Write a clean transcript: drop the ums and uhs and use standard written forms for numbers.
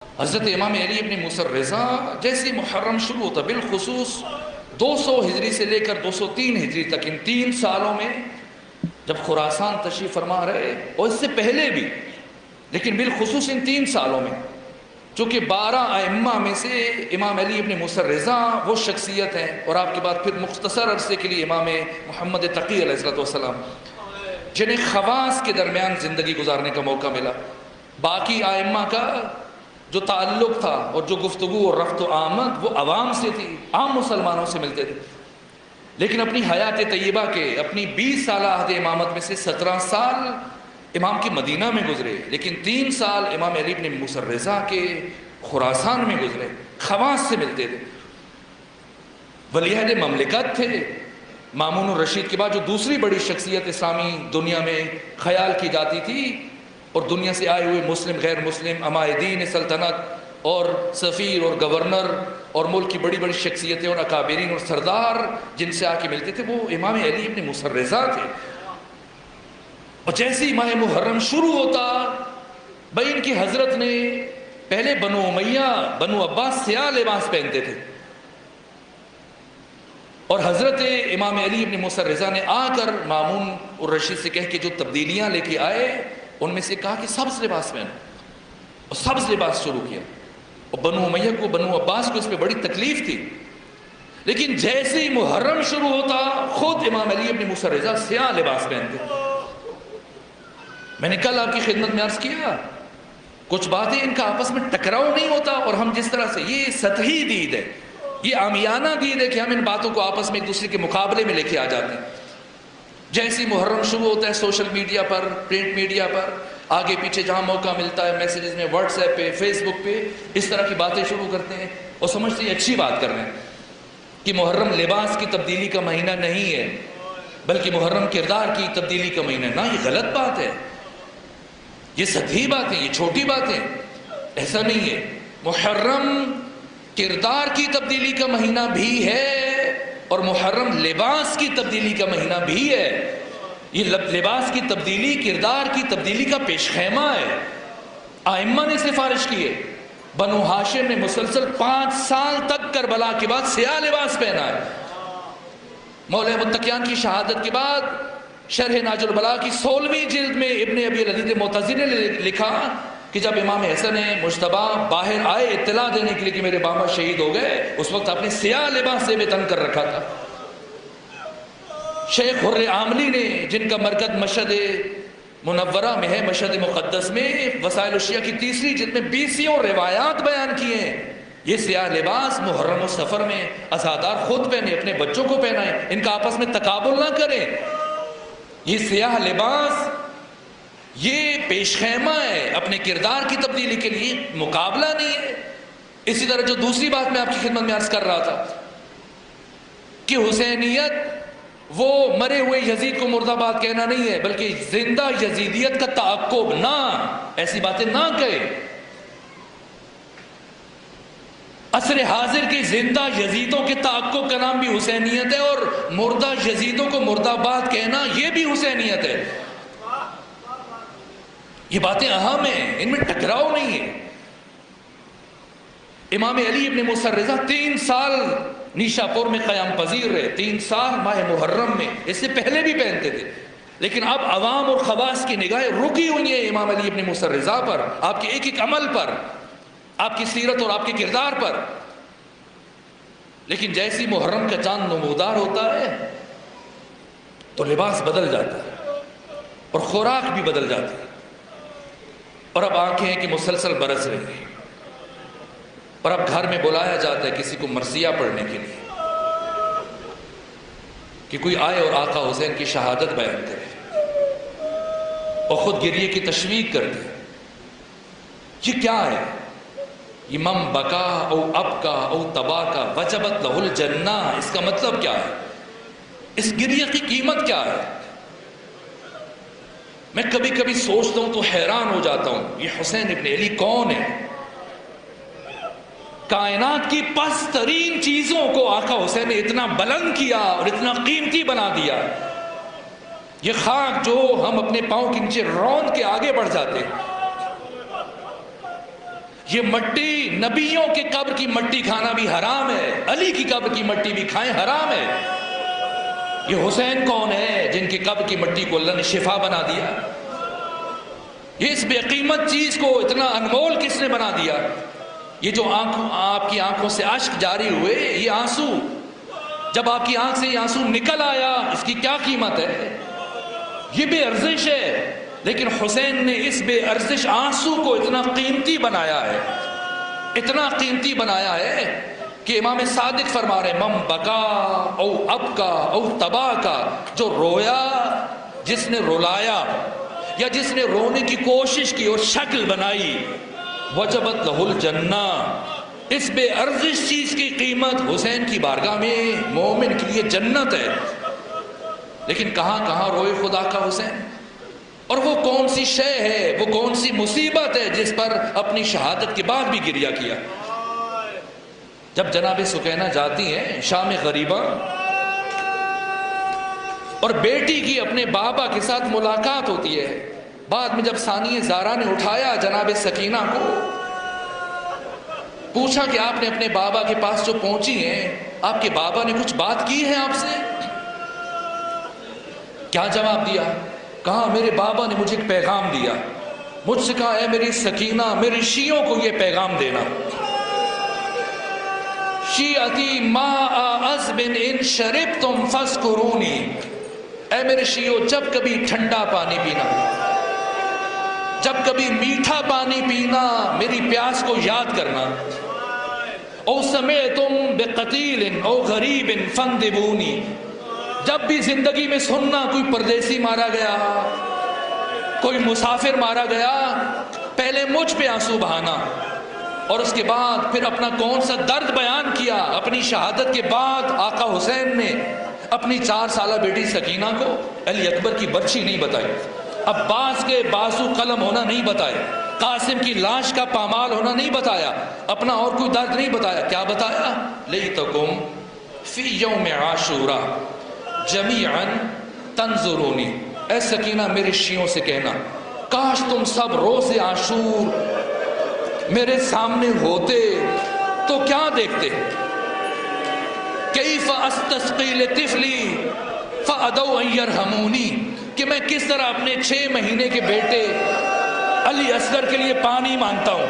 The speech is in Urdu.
حضرت امام علی ابن موسیٰ الرضا جیسے محرم شروع ہوتا، بالخصوص 200 ہجری سے لے کر 203 ہجری تک، ان 3 سالوں میں جب خراسان تشریف فرما رہے، اور اس سے پہلے بھی، لیکن بالخصوص ان 3 سالوں میں، چونکہ 12 ائمہ میں سے امام علی ابن موسیٰ الرضا وہ شخصیت ہیں، اور آپ کے بعد پھر مختصر عرصے کے لیے امام محمد تقی علیہ السلام، جنہیں خواص کے درمیان زندگی گزارنے کا موقع ملا۔ باقی ائمہ کا جو تعلق تھا اور جو گفتگو اور رفت و آمد وہ عوام سے تھی، عام مسلمانوں سے ملتے تھے، لیکن اپنی حیات طیبہ کے اپنی 20 سالہ عہد امامت میں سے 17 سال امام کے مدینہ میں گزرے، لیکن 3 سال امام علی ابن موسیٰ الرضا کے خراسان میں گزرے، خواص سے ملتے تھے، ولی عہد مملکت تھے۔ مامون الرشید کے بعد جو دوسری بڑی شخصیت اسلامی دنیا میں خیال کی جاتی تھی، اور دنیا سے آئے ہوئے مسلم غیر مسلم عمائدین سلطنت اور سفیر اور گورنر اور ملک کی بڑی بڑی شخصیتیں اور اکابرین اور سردار جن سے آ کے ملتے تھے، وہ امام علی ابن موسیٰ الرضا تھے۔ اور جیسے ہی ماہ محرم شروع ہوتا، بھائی ان کی حضرت نے پہلے بنو امیہ بنو عباس سیاہ لباس پہنتے تھے، اور حضرت امام علی ابن موسیٰ الرضا نے آ کر مامون الرشید سے کہہ کے جو تبدیلیاں لے کے آئے، ان میں سے کہا کہ سبز لباس پہنو، اور سبز لباس شروع کیا۔ اور بنو امیہ کو، بنو عباس کو اس پہ بڑی تکلیف تھی، لیکن جیسے ہی محرم شروع ہوتا خود امام علی ابن موسیٰ الرضا سیاہ لباس پہنتے۔ میں نے کل آپ کی خدمت میں عرض کیا، کچھ باتیں ان کا آپس میں ٹکراؤ نہیں ہوتا، اور ہم جس طرح سے، یہ سطحی دید ہے، یہ عامیانہ دید ہے کہ ہم ان باتوں کو آپس میں ایک دوسرے کے مقابلے میں لے کے آ جاتے ہیں۔ جیسے محرم شروع ہوتا ہے، سوشل میڈیا پر، پرنٹ میڈیا پر، آگے پیچھے جہاں موقع ملتا ہے، میسیجز میں، واٹس ایپ پہ، فیس بک پہ، اس طرح کی باتیں شروع کرتے ہیں، اور سمجھتے ہیں اچھی بات کر رہے ہیں کہ محرم لباس کی تبدیلی کا مہینہ نہیں ہے، بلکہ محرم کردار کی تبدیلی کا مہینہ ہے۔ نہ، یہ غلط بات ہے، یہ سطحی بات ہے، یہ چھوٹی بات ہے، ایسا نہیں ہے۔ محرم کردار کی تبدیلی کا مہینہ بھی ہے، اور محرم لباس کی تبدیلی کا مہینہ بھی ہے۔ یہ لباس کی تبدیلی کردار کی تبدیلی کا پیش خیمہ ہے۔ ائمہ نے سفارش کی ہے، بنو ہاشم نے مسلسل 5 سال تک کربلا کے بعد سیاہ لباس پہنا ہے۔ مولا متقیان کی شہادت کے بعد شرح ناج البلاغہ کی 16ویں جلد میں ابن ابی العزیز معتزلی نے لکھا کہ جب امام حسن مجتبی باہر آئے اطلاع دینے کے لیے کہ میرے بابا شہید ہو گئے، اس وقت آپ نے سیاہ لباس سے تن کر رکھا تھا۔ شیخ حر عاملی نے، جن کا مرکز مشہد منورہ میں ہے، مشہد مقدس میں، وسائل الشیعہ کی 3ری جلد میں 20 روایات بیان کیے ہیں، یہ سیاہ لباس محرم و سفر میں عزادار خود پہنے، اپنے بچوں کو پہنائیں، ان کا آپس میں تقابل نہ کریں۔ یہ سیاہ لباس یہ پیش خیمہ ہے اپنے کردار کی تبدیلی کے لیے، مقابلہ نہیں ہے۔ اسی طرح جو دوسری بات میں آپ کی خدمت میں عرض کر رہا تھا کہ حسینیت وہ مرے ہوئے یزید کو مردہ باد کہنا نہیں ہے، بلکہ زندہ یزیدیت کا تعاقب، نہ ایسی باتیں نہ کہے۔ عصر حاضر کے زندہ یزیدوں کے تعاقب کا نام بھی حسینیت ہے، اور مردہ یزیدوں کو مردہ باد کہنا یہ بھی حسینیت ہے۔ یہ باتیں اہم ہیں، ان میں ٹکراؤ نہیں ہے۔ امام علی ابن موسیٰ الرضا 3 سال نیشا پور میں قیام پذیر رہے، 3 سال ماہ محرم میں، اس سے پہلے بھی پہنتے تھے، لیکن اب عوام اور خواص کی نگاہیں رکی ہوئی ہیں امام علی ابن موسیٰ الرضا پر، آپ کے ایک ایک عمل پر، آپ کی سیرت اور آپ کے کردار پر۔ لیکن جیسی محرم کا چاند نمودار ہوتا ہے تو لباس بدل جاتا ہے، اور خوراک بھی بدل جاتی ہے، اور اب آنکھیں کہ مسلسل برس رہی ہیں، اور اب گھر میں بلایا جاتا ہے کسی کو مرثیہ پڑھنے کے لیے کہ کوئی آئے اور آقا حسین کی شہادت بیان کرے، اور خود گریے کی تشویق کر دے۔ یہ کیا ہے؟ یہ من بکا او ابکا او تباکا وجبت لہ الجنہ، اس کا مطلب کیا ہے؟ اس گریے کی قیمت کیا ہے؟ میں کبھی کبھی سوچتا ہوں تو حیران ہو جاتا ہوں، یہ حسین ابن علی کون ہے؟ کائنات کی پست ترین چیزوں کو آقا حسین نے اتنا بلند کیا اور اتنا قیمتی بنا دیا۔ یہ خاک جو ہم اپنے پاؤں کے نیچے روند کے آگے بڑھ جاتے ہیں، یہ مٹی، نبیوں کے قبر کی مٹی کھانا بھی حرام ہے، علی کی قبر کی مٹی بھی کھائیں حرام ہے۔ یہ حسین کون ہے جن کی قبر کی مٹی کو اللہ نے شفا بنا دیا؟ یہ اس بے قیمت چیز کو اتنا انمول کس نے بنا دیا؟ یہ جو آپ کی آنکھوں سے اشک جاری ہوئے، یہ آنسو، جب آپ کی آنکھ سے یہ آنسو نکل آیا، اس کی کیا قیمت ہے؟ یہ بے ارزش ہے، لیکن حسین نے اس بے ارزش آنسو کو اتنا قیمتی بنایا ہے، اتنا قیمتی بنایا ہے کہ امام صادق فرما رہے من بکا او ابکا او تبا کا، جو رویا، جس نے رلایا یا جس نے رونے کی کوشش کی اور شکل بنائی، وجبت لہ الجنہ، اس بے ارزش چیز کی قیمت حسین کی بارگاہ میں مومن کے لیے جنت ہے۔ لیکن کہاں کہاں روئے خدا کا حسین، اور وہ کون سی شے ہے، وہ کون سی مصیبت ہے جس پر اپنی شہادت کے بعد بھی گریہ کیا؟ جب جناب سکینہ جاتی ہیں شام غریبہ اور بیٹی کی اپنے بابا کے ساتھ ملاقات ہوتی ہے، بعد میں جب ثانیہ زارا نے اٹھایا جناب سکینہ کو، پوچھا کہ آپ نے اپنے بابا کے پاس جو پہنچی ہیں، آپ کے بابا نے کچھ بات کی ہے آپ سے؟ کیا جواب دیا؟ کہا میرے بابا نے مجھے ایک پیغام دیا، مجھ سے کہا اے میری سکینہ، میری شیعوں کو یہ پیغام دینا، شیعتی ماء عذب ان شربتم فاذکرونی، اے میرے شیعوں جب کبھی ٹھنڈا پانی پینا، جب کبھی میٹھا پانی پینا، میری پیاس کو یاد کرنا، او سمعتم بقتیل او غریب فاندبونی، جب بھی زندگی میں سننا کوئی پردیسی مارا گیا، کوئی مسافر مارا گیا، پہلے مجھ پہ آنسو بہانا، اور اس کے بعد پھر اپنا کون سا درد بیان کیا۔ اپنی شہادت کے بعد آقا حسین نے اپنی 4 سالہ بیٹی سکینہ کو علی اکبر کی برچھی نہیں بتائی، عباس کے بازو قلم ہونا نہیں بتایا، قاسم کی لاش کا پامال ہونا نہیں بتایا، اپنا اور کوئی درد نہیں بتایا۔ کیا بتایا؟ لیتکم فی یوم عاشورا جمیعا تنظرونی، اے سکینہ میرے شیعوں سے کہنا کاش تم سب روز عاشور میرے سامنے ہوتے تو کیا دیکھتے؟ کیف استسقی لطفلی فادوا ان یرحمونی، کہ میں کس طرح اپنے 6 مہینے کے بیٹے علی اصغر کے لیے پانی مانگتا ہوں،